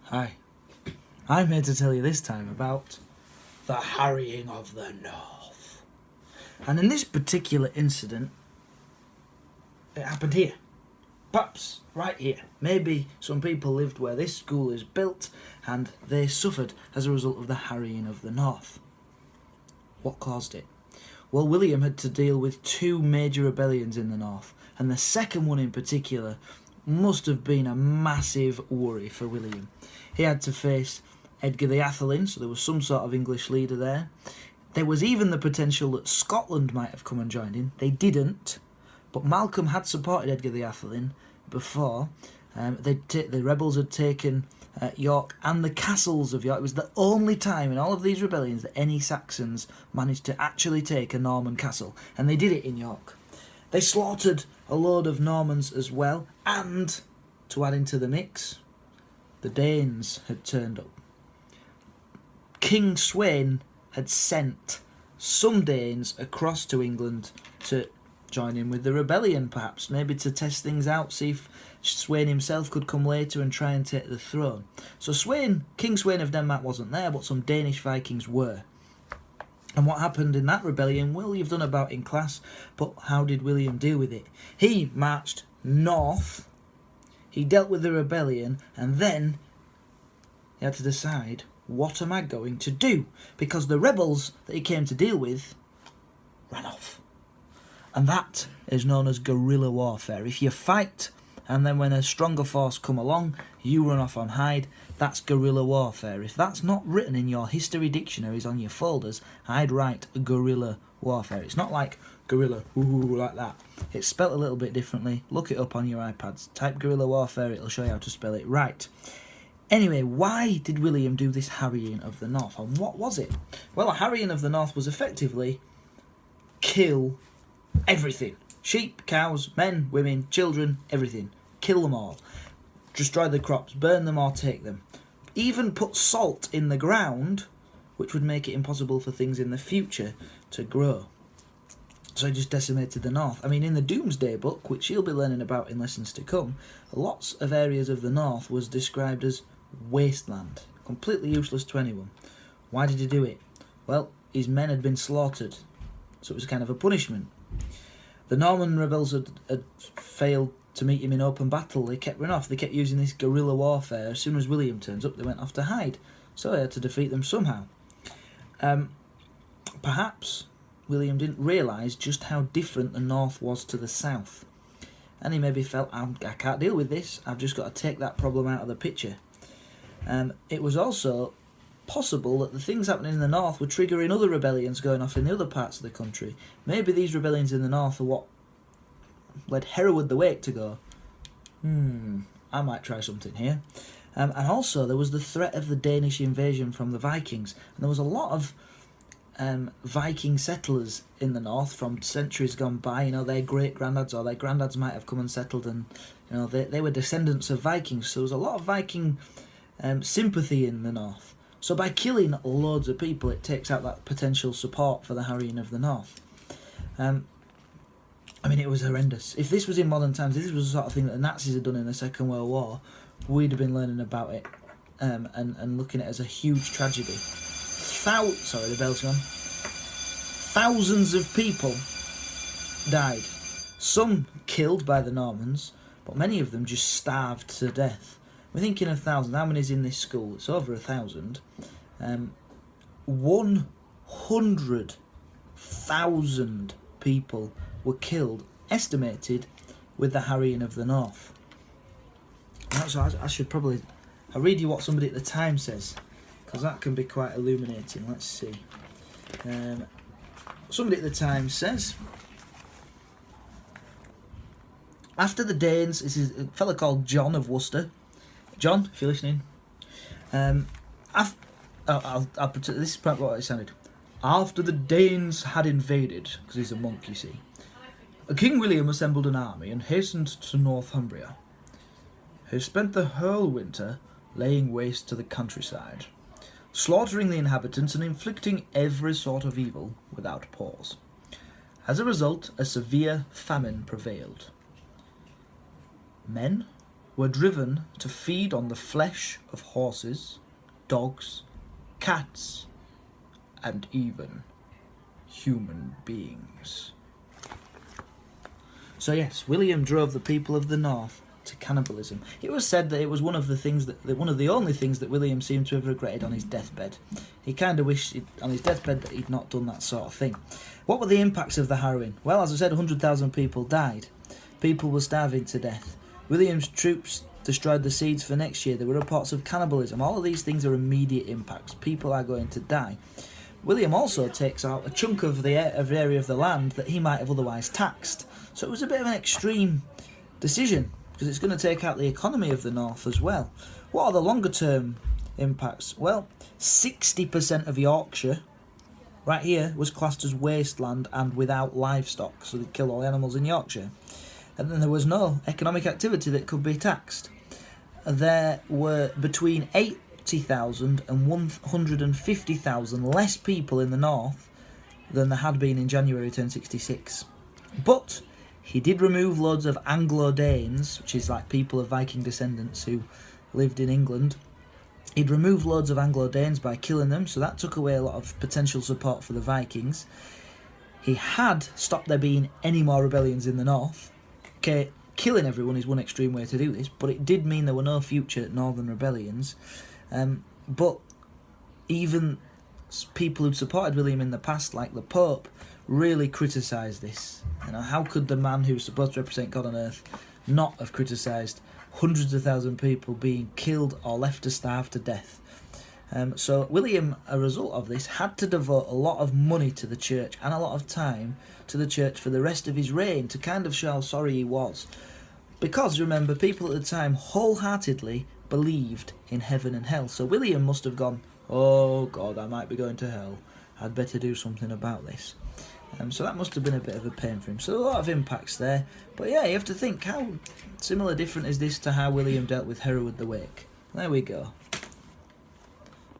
Hi, I'm here to tell you this time about the harrying of the North. And in this particular incident, it happened here. Perhaps right here. Maybe some people lived where this school is built and they suffered as a result of the harrying of the North. What caused it? Well, William had to deal with two major rebellions in the North, and the second one in particular must have been a massive worry for William. He had to face Edgar the Atheling, so there was some sort of English leader there. There was even the potential that Scotland might have come and joined in. They didn't, but Malcolm had supported Edgar the Atheling before. The rebels had taken York and the castles of York. It was the only time in all of these rebellions that any Saxons managed to actually take a Norman castle, and they did it in York. They slaughtered a load of Normans as well, and to add into the mix, the Danes had turned up. King Sweyn had sent some Danes across to England to join in with the rebellion, perhaps, maybe to test things out, see if Sweyn himself could come later and try and take the throne. So King Sweyn of Denmark wasn't there, but some Danish Vikings were. And what happened in that rebellion, well, you've done about in class, but how did William deal with it? He marched north, he dealt with the rebellion, and then he had to decide, what am I going to do? Because the rebels that he came to deal with ran off. And that is known as guerrilla warfare. If you fight, and then when a stronger force come along, you run off and hide, that's guerrilla warfare. If that's not written in your history dictionaries on your folders, I'd write guerrilla warfare. It's not like guerrilla, like that. It's spelt a little bit differently. Look it up on your iPads. Type guerrilla warfare, it'll show you how to spell it right. Anyway, why did William do this harrying of the North, and what was it? Well, a harrying of the North was effectively kill everything. Sheep, cows, men, women, children, everything. Kill them all. Destroy the crops, burn them or take them. Even put salt in the ground, which would make it impossible for things in the future to grow. So he just decimated the North. I mean, in the Doomsday Book, which you'll be learning about in lessons to come, lots of areas of the North was described as wasteland. Completely useless to anyone. Why did he do it? Well, his men had been slaughtered, so it was kind of a punishment. The Norman rebels had failed to meet him in open battle. They kept running off. They kept using this guerrilla warfare. As soon as William turns up, they went off to hide. So he had to defeat them somehow. Perhaps William didn't realise just how different the North was to the South. And he maybe felt, I can't deal with this. I've just got to take that problem out of the picture. It was also possible that the things happening in the North were triggering other rebellions going off in the other parts of the country. Maybe these rebellions in the North are what led Hereward the Wake to go, I might try something here. And also there was the threat of the Danish invasion from the Vikings. And there was a lot of Viking settlers in the North from centuries gone by. You know, their great-granddads or their granddads might have come and settled, and you know they were descendants of Vikings. So there was a lot of Viking sympathy in the North. So by killing loads of people, it takes out that potential support for the harrying of the North. I mean, it was horrendous. If this was in modern times, if this was the sort of thing that the Nazis had done in the Second World War, we'd have been learning about it and looking at it as a huge tragedy. Sorry, the bell's gone. Thousands of people died. Some killed by the Normans, but many of them just starved to death. We're thinking of thousands. How many's in this school? It's over 1,000. 100,000 people were killed, estimated, with the harrying of the North. So I should probably... I'll read you what somebody at the time says, because that can be quite illuminating. Let's see. Somebody at the time says, after the Danes... This is a fellow called John of Worcester. John, if you're listening. This is probably what it sounded. After the Danes had invaded, because he's a monk, you see, King William assembled an army and hastened to Northumbria. He spent the whole winter laying waste to the countryside, slaughtering the inhabitants and inflicting every sort of evil without pause. As a result, a severe famine prevailed. Men, were driven to feed on the flesh of horses, dogs, cats, and even human beings. So yes, William drove the people of the north to cannibalism. It was said that it was one of the only things that William seemed to have regretted on his deathbed. He kind of wished on his deathbed that he'd not done that sort of thing. What were the impacts of the harrowing? Well, as I said, 100,000 people died. People were starving to death. William's troops destroyed the seeds for next year. There were reports of cannibalism. All of these things are immediate impacts. People are going to die. William also takes out a chunk of the area of the land that he might have otherwise taxed. So it was a bit of an extreme decision, because it's going to take out the economy of the north as well. What are the longer term impacts? Well, 60% of Yorkshire, right here, was classed as wasteland and without livestock, so they'd kill all the animals in Yorkshire. And then there was no economic activity that could be taxed. There were between 80,000 and 150,000 less people in the north than there had been in January 1066. But he did remove loads of Anglo-Danes, which is like people of Viking descendants who lived in England. He'd removed loads of Anglo-Danes by killing them, so that took away a lot of potential support for the Vikings. He had stopped there being any more rebellions in the north. Okay, killing everyone is one extreme way to do this, but it did mean there were no future northern rebellions. But even people who'd supported William in the past, like the Pope, really criticised this. You know, how could the man who's supposed to represent God on earth not have criticised hundreds of thousands of people being killed or left to starve to death? So William, a result of this, had to devote a lot of money to the church and a lot of time to the church for the rest of his reign to kind of show how sorry he was. Because, remember, people at the time wholeheartedly believed in heaven and hell. So William must have gone, oh God, I might be going to hell. I'd better do something about this. So that must have been a bit of a pain for him. So a lot of impacts there. But yeah, you have to think, how similar different is this to how William dealt with Hereward the Wake? There we go.